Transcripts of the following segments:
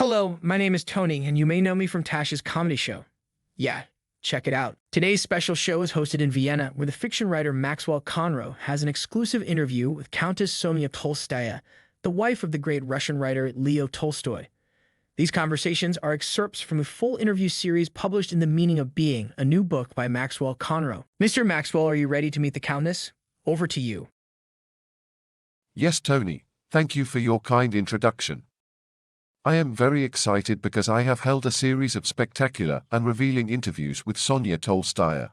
Hello, my name is Tony, and you may know me from Tash's comedy show. Yeah, check it out. Today's special show is hosted in Vienna, where the fiction writer Maxwell Conroe has an exclusive interview with Countess Sonya Tolstaya, the wife of the great Russian writer Leo Tolstoy. These conversations are excerpts from the full interview series published in The Meaning of Being, a new book by Maxwell Conroe. Mr. Maxwell, are you ready to meet the Countess? Over to you. Yes, Tony, thank you for your kind introduction. I am very excited because I have held a series of spectacular and revealing interviews with Sonya Tolstaya.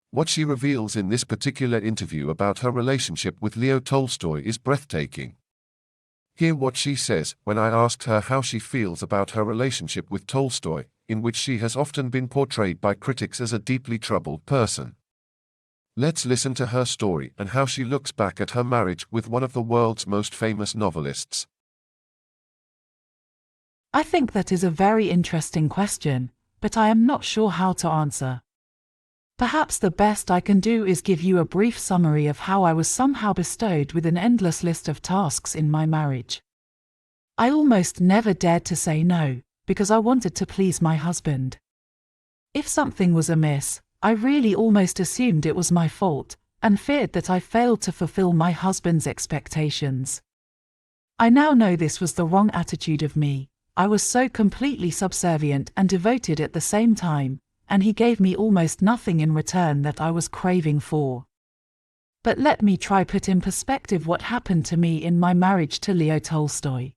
What she reveals in this particular interview about her relationship with Leo Tolstoy is breathtaking. Hear what she says when I asked her how she feels about her relationship with Tolstoy, in which she has often been portrayed by critics as a deeply troubled person. Let's listen to her story and how she looks back at her marriage with one of the world's most famous novelists. I think that is a very interesting question, but I am not sure how to answer. Perhaps the best I can do is give you a brief summary of how I was somehow bestowed with an endless list of tasks in my marriage. I almost never dared to say no, because I wanted to please my husband. If something was amiss, I really almost assumed it was my fault, and feared that I failed to fulfill my husband's expectations. I now know this was the wrong attitude of me. I was so completely subservient and devoted at the same time, and he gave me almost nothing in return that I was craving for. But let me try put in perspective what happened to me in my marriage to Leo Tolstoy.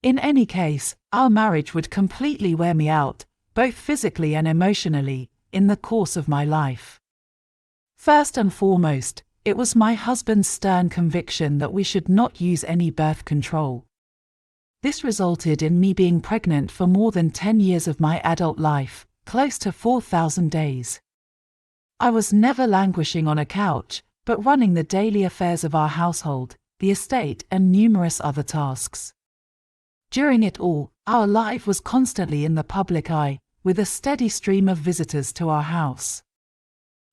In any case, our marriage would completely wear me out, both physically and emotionally, in the course of my life. First and foremost, it was my husband's stern conviction that we should not use any birth control. This resulted in me being pregnant for more than 10 years of my adult life, close to 4,000 days. I was never languishing on a couch, but running the daily affairs of our household, the estate, and numerous other tasks. During it all, our life was constantly in the public eye, with a steady stream of visitors to our house.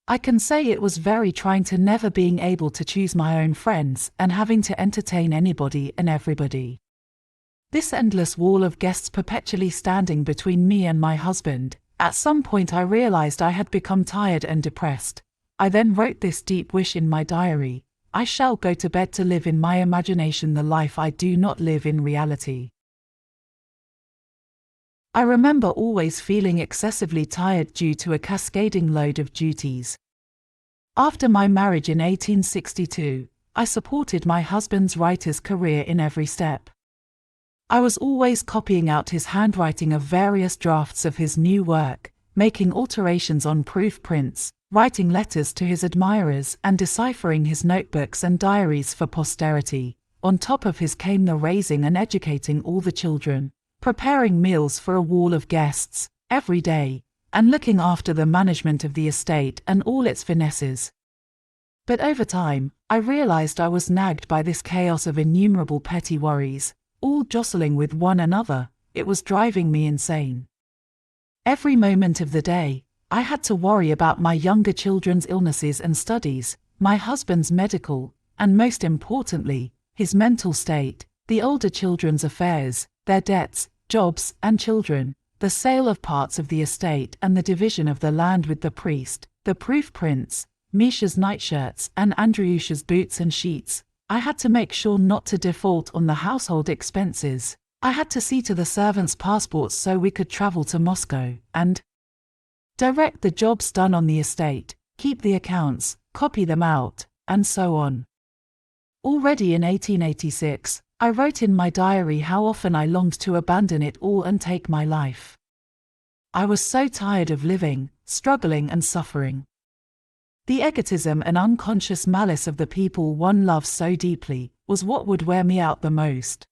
I can say it was very trying to never being able to choose my own friends and having to entertain anybody and everybody. This endless wall of guests perpetually standing between me and my husband. At some point I realized I had become tired and depressed. I then wrote this deep wish in my diary: I shall go to bed to live in my imagination the life I do not live in reality. I remember always feeling excessively tired due to a cascading load of duties. After my marriage in 1862, I supported my husband's writer's career in every step. I was always copying out his handwriting of various drafts of his new work, making alterations on proof prints, writing letters to his admirers, and deciphering his notebooks and diaries for posterity. On top of his came the raising and educating all the children, preparing meals for a wall of guests every day, and looking after the management of the estate and all its finesses. But over time, I realized I was nagged by this chaos of innumerable petty worries, all jostling with one another. It was driving me insane. Every moment of the day, I had to worry about my younger children's illnesses and studies, my husband's medical, and most importantly, his mental state, the older children's affairs, their debts, jobs and children, the sale of parts of the estate and the division of the land with the priest, the proof prints, Misha's nightshirts and Andriusha's boots and sheets. I had to make sure not to default on the household expenses. I had to see to the servants' passports so we could travel to Moscow, and direct the jobs done on the estate, keep the accounts, copy them out, and so on. Already in 1886, I wrote in my diary how often I longed to abandon it all and take my life. I was so tired of living, struggling and suffering. The egotism and unconscious malice of the people one loves so deeply was what would wear me out the most.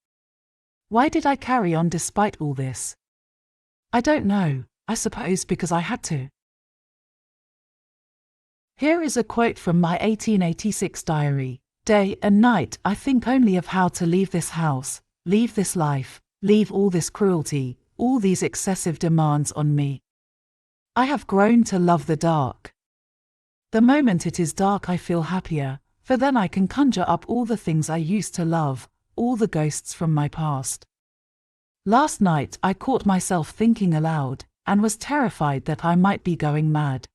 Why did I carry on despite all this? I don't know, I suppose because I had to. Here is a quote from my 1886 diary. Day and night I think only of how to leave this house, leave this life, leave all this cruelty, all these excessive demands on me. I have grown to love the dark. The moment it is dark I feel happier, for then I can conjure up all the things I used to love, all the ghosts from my past. Last night I caught myself thinking aloud, and was terrified that I might be going mad.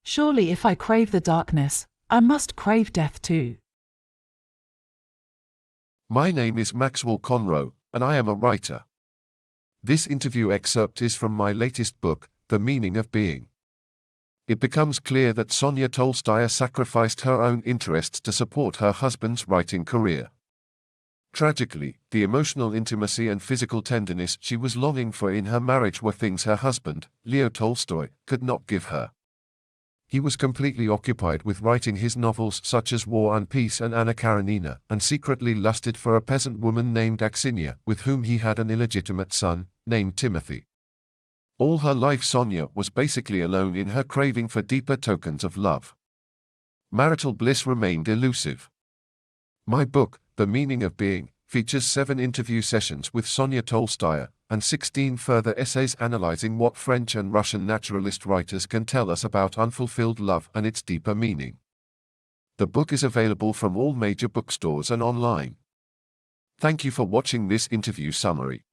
Surely if I crave the darkness, I must crave death too. My name is Maxwell Conroe, and I am a writer. This interview excerpt is from my latest book, The Meaning of Being. It becomes clear that Sonya Tolstaya sacrificed her own interests to support her husband's writing career. Tragically, the emotional intimacy and physical tenderness she was longing for in her marriage were things her husband, Leo Tolstoy, could not give her. He was completely occupied with writing his novels such as War and Peace and Anna Karenina, and secretly lusted for a peasant woman named Aksinya, with whom he had an illegitimate son, named Timothy. All her life Sonya was basically alone in her craving for deeper tokens of love. Marital bliss remained elusive. My book, The Meaning of Being, features 7 interview sessions with Sonya Tolstaya, and 16 further essays analyzing what French and Russian naturalist writers can tell us about unfulfilled love and its deeper meaning. The book is available from all major bookstores and online. Thank you for watching this interview summary.